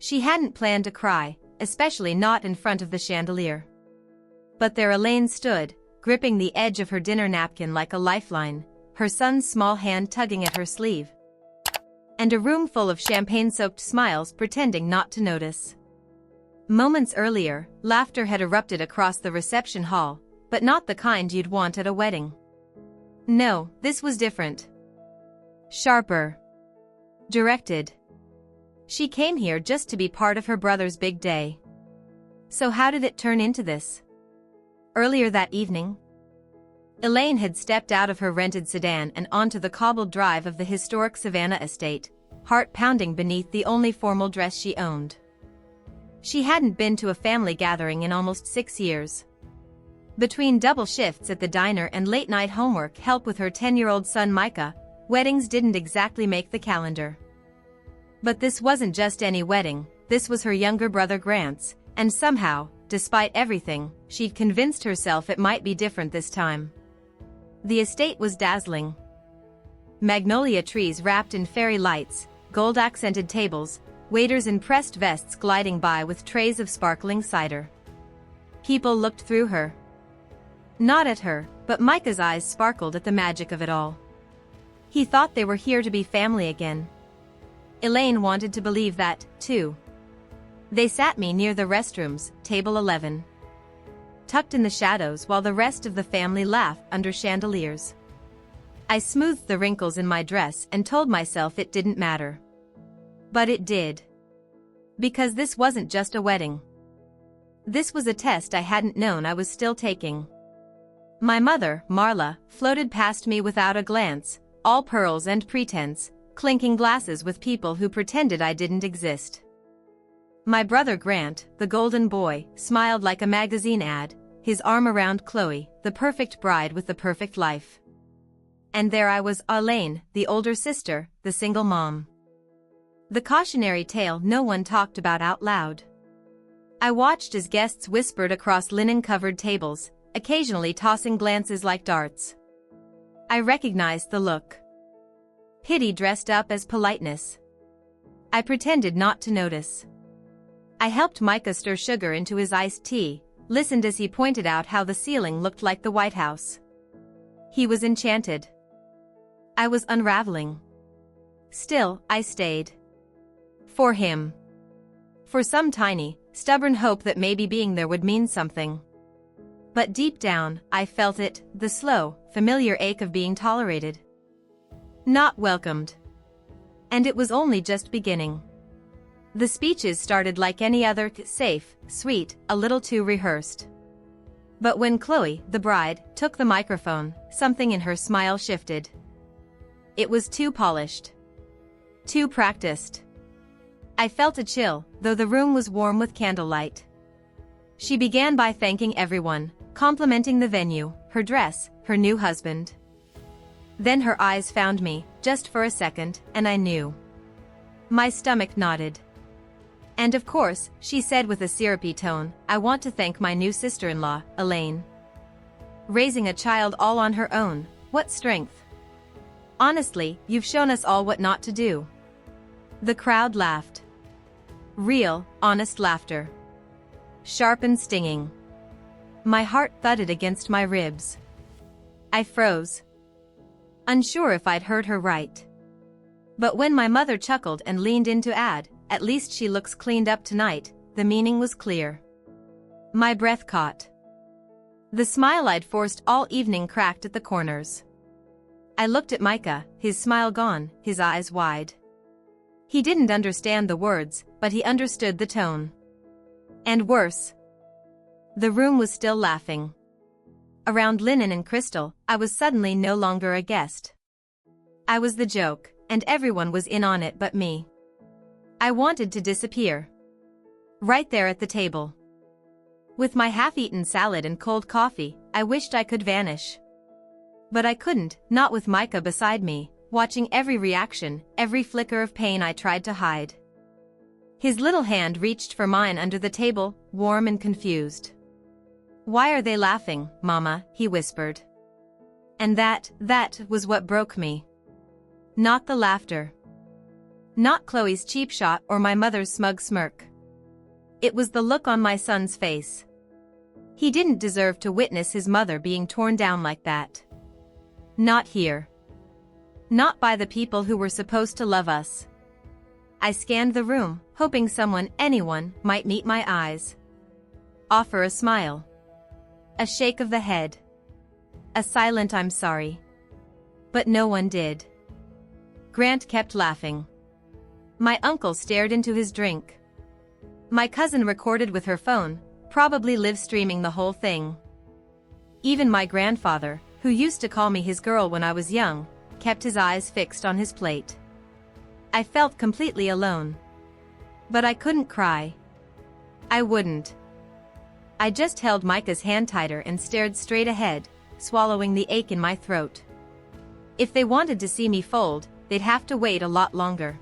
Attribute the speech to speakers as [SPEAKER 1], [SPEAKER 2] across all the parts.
[SPEAKER 1] She hadn't planned to cry, especially not in front of the chandelier. But there Elaine stood, gripping the edge of her dinner napkin like a lifeline, her son's small hand tugging at her sleeve. And a room full of champagne-soaked smiles pretending not to notice. Moments earlier, laughter had erupted across the reception hall, but not the kind you'd want at a wedding. No, this was different. Sharper. Directed. She came here just to be part of her brother's big day. So how did it turn into this? Earlier that evening, Elaine had stepped out of her rented sedan and onto the cobbled drive of the historic Savannah estate, heart pounding beneath the only formal dress she owned. She hadn't been to a family gathering in almost 6 years. Between double shifts at the diner and late-night homework help with her 10-year-old son Micah, weddings didn't exactly make the calendar. But this wasn't just any wedding, this was her younger brother Grant's, and somehow, despite everything, she'd convinced herself it might be different this time. The estate was dazzling. Magnolia trees wrapped in fairy lights, gold-accented tables, waiters in pressed vests gliding by with trays of sparkling cider. People looked through her. Not at her, but Micah's eyes sparkled at the magic of it all. He thought they were here to be family again. Elaine wanted to believe that, too. They sat me near the restrooms, table 11. Tucked in the shadows while the rest of the family laughed under chandeliers. I smoothed the wrinkles in my dress and told myself it didn't matter. But it did. Because this wasn't just a wedding. This was a test I hadn't known I was still taking. My mother, Marla, floated past me without a glance, all pearls and pretense, clinking glasses with people who pretended I didn't exist. My brother Grant, the golden boy, smiled like a magazine ad, his arm around Chloe, the perfect bride with the perfect life. And there I was, Elaine, the older sister, the single mom. The cautionary tale no one talked about out loud. I watched as guests whispered across linen-covered tables, occasionally tossing glances like darts. I recognized the look. Pity dressed up as politeness. I pretended not to notice. I helped Micah stir sugar into his iced tea, listened as he pointed out how the ceiling looked like the White House. He was enchanted. I was unraveling. Still, I stayed. For him. For some tiny, stubborn hope that maybe being there would mean something. But deep down, I felt it, the slow, familiar ache of being tolerated. Not welcomed. And it was only just beginning. The speeches started like any other, safe, sweet, a little too rehearsed. But when Chloe, the bride, took the microphone, something in her smile shifted. It was too polished. Too practiced. I felt a chill, though the room was warm with candlelight. She began by thanking everyone, complimenting the venue, her dress, her new husband. Then her eyes found me, just for a second, and I knew. My stomach nodded. And of course, she said with a syrupy tone, I want to thank my new sister-in-law, Elaine. Raising a child all on her own, what strength. Honestly, you've shown us all what not to do. The crowd laughed. Real, honest laughter. Sharp and stinging. My heart thudded against my ribs. I froze. Unsure if I'd heard her right. But when my mother chuckled and leaned in to add, at least she looks cleaned up tonight, the meaning was clear. My breath caught. The smile I'd forced all evening cracked at the corners. I looked at Micah, his smile gone, his eyes wide. He didn't understand the words, but he understood the tone. And worse. The room was still laughing. Around Linen and Crystal, I was suddenly no longer a guest. I was the joke, and everyone was in on it but me. I wanted to disappear. Right there at the table. With my half-eaten salad and cold coffee, I wished I could vanish. But I couldn't, not with Micah beside me, watching every reaction, every flicker of pain I tried to hide. His little hand reached for mine under the table, warm and confused. Why are they laughing, Mama? He whispered. And that was what broke me. Not the laughter. Not Chloe's cheap shot or my mother's smug smirk. It was the look on my son's face. He didn't deserve to witness his mother being torn down like that. Not here. Not by the people who were supposed to love us. I scanned the room, hoping anyone, might meet my eyes. Offer a smile. A shake of the head. A silent "I'm sorry." But no one did. Grant kept laughing. My uncle stared into his drink. My cousin recorded with her phone, probably live streaming the whole thing. Even my grandfather, who used to call me his girl when I was young, kept his eyes fixed on his plate. I felt completely alone. But I couldn't cry. I wouldn't. I just held Micah's hand tighter and stared straight ahead, swallowing the ache in my throat. If they wanted to see me fold, they'd have to wait a lot longer.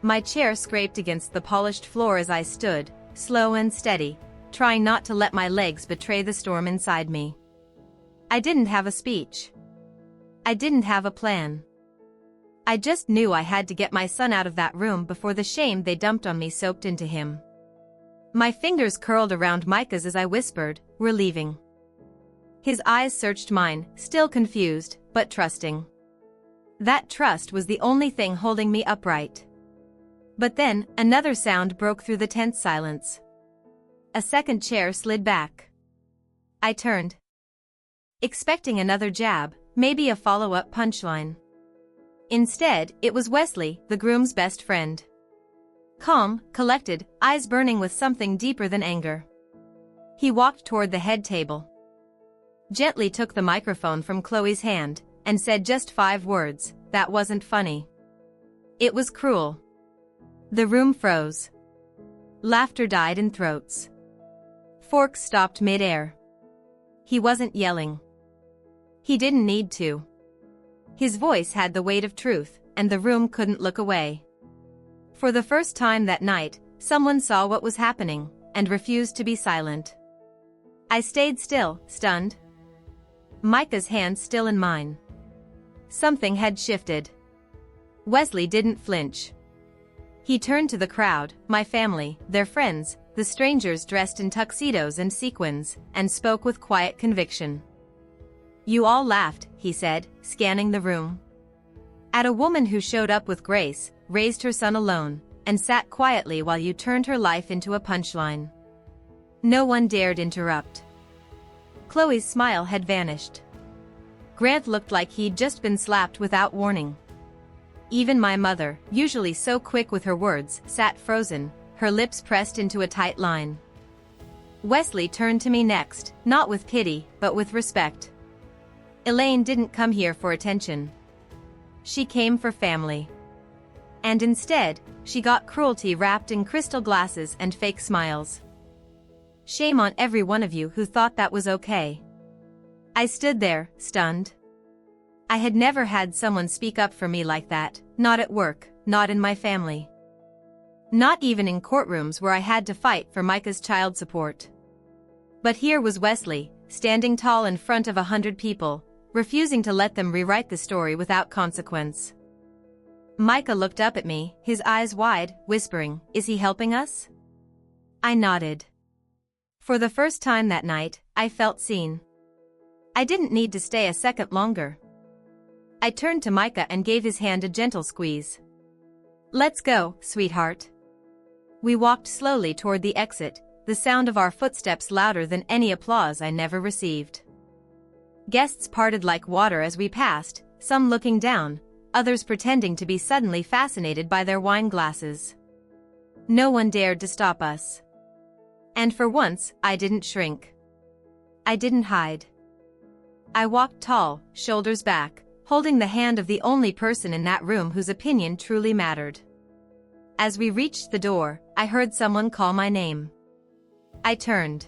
[SPEAKER 1] My chair scraped against the polished floor as I stood, slow and steady, trying not to let my legs betray the storm inside me. I didn't have a speech. I didn't have a plan. I just knew I had to get my son out of that room before the shame they dumped on me soaked into him. My fingers curled around Micah's as I whispered, "We're leaving." His eyes searched mine, still confused, but trusting. That trust was the only thing holding me upright. But then, another sound broke through the tense silence. A second chair slid back. I turned, expecting another jab, maybe a follow-up punchline. Instead, it was Wesley, the groom's best friend. Calm, collected, eyes burning with something deeper than anger. He walked toward the head table. Gently took the microphone from Chloe's hand, and said just 5 words, "That wasn't funny." It was cruel. The room froze. Laughter died in throats. Forks stopped mid-air. He wasn't yelling. He didn't need to. His voice had the weight of truth, and the room couldn't look away. For the first time that night, someone saw what was happening, and refused to be silent. I stayed still, stunned. Micah's hand still in mine. Something had shifted. Wesley didn't flinch. He turned to the crowd, my family, their friends, the strangers dressed in tuxedos and sequins, and spoke with quiet conviction. "You all laughed," he said, scanning the room. "At a woman who showed up with grace, raised her son alone, and sat quietly while you turned her life into a punchline." No one dared interrupt. Chloe's smile had vanished. Grant looked like he'd just been slapped without warning. Even my mother, usually so quick with her words, sat frozen, her lips pressed into a tight line. Wesley turned to me next, not with pity, but with respect. "Elaine didn't come here for attention. She came for family. And instead, she got cruelty wrapped in crystal glasses and fake smiles. Shame on every one of you who thought that was okay." I stood there, stunned. I had never had someone speak up for me like that, not at work, not in my family. Not even in courtrooms where I had to fight for Micah's child support. But here was Wesley, standing tall in front of 100 people, refusing to let them rewrite the story without consequence. Micah looked up at me, his eyes wide, whispering, "Is he helping us?" I nodded. For the first time that night, I felt seen. I didn't need to stay a second longer. I turned to Micah and gave his hand a gentle squeeze. "Let's go, sweetheart." We walked slowly toward the exit, the sound of our footsteps louder than any applause I never received. Guests parted like water as we passed, some looking down, others pretending to be suddenly fascinated by their wine glasses. No one dared to stop us. And for once, I didn't shrink. I didn't hide. I walked tall, shoulders back, holding the hand of the only person in that room whose opinion truly mattered. As we reached the door, I heard someone call my name. I turned.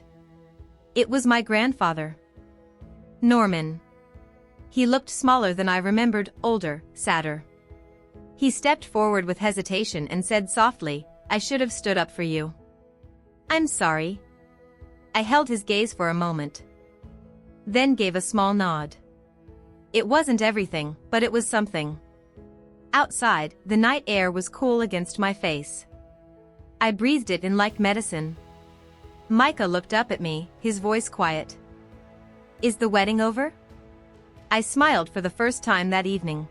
[SPEAKER 1] It was my grandfather. Norman. He looked smaller than I remembered, older, sadder. He stepped forward with hesitation and said softly, "I should have stood up for you." "I'm sorry." I held his gaze for a moment. Then gave a small nod. It wasn't everything, but it was something. Outside, the night air was cool against my face. I breathed it in like medicine. Micah looked up at me, his voice quiet. "Is the wedding over?" I smiled for the first time that evening.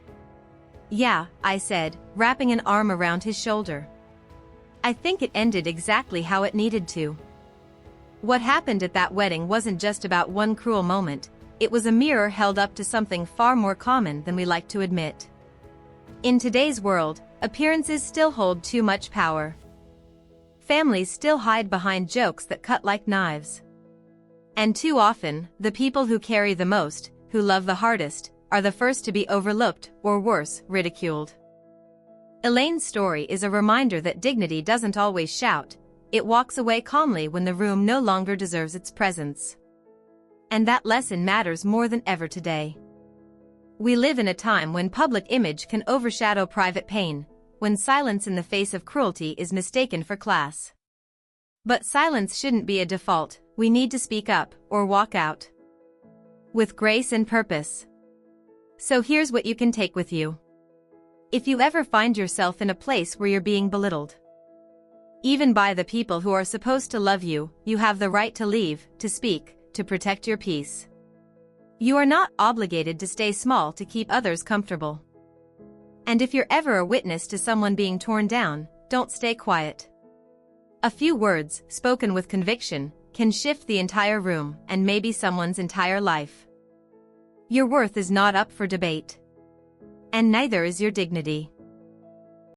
[SPEAKER 1] "Yeah," I said, wrapping an arm around his shoulder. "I think it ended exactly how it needed to." What happened at that wedding wasn't just about one cruel moment, it was a mirror held up to something far more common than we like to admit. In today's world, appearances still hold too much power. Families still hide behind jokes that cut like knives. And too often, the people who carry the most, who love the hardest, are the first to be overlooked, or worse, ridiculed. Elaine's story is a reminder that dignity doesn't always shout, it walks away calmly when the room no longer deserves its presence. And that lesson matters more than ever today. We live in a time when public image can overshadow private pain, when silence in the face of cruelty is mistaken for class. But silence shouldn't be a default, we need to speak up, or walk out. With grace and purpose. So here's what you can take with you. If you ever find yourself in a place where you're being belittled, even by the people who are supposed to love you, you have the right to leave, to speak, to protect your peace. You are not obligated to stay small to keep others comfortable. And if you're ever a witness to someone being torn down, don't stay quiet. A few words, spoken with conviction, can shift the entire room and maybe someone's entire life. Your worth is not up for debate. And neither is your dignity.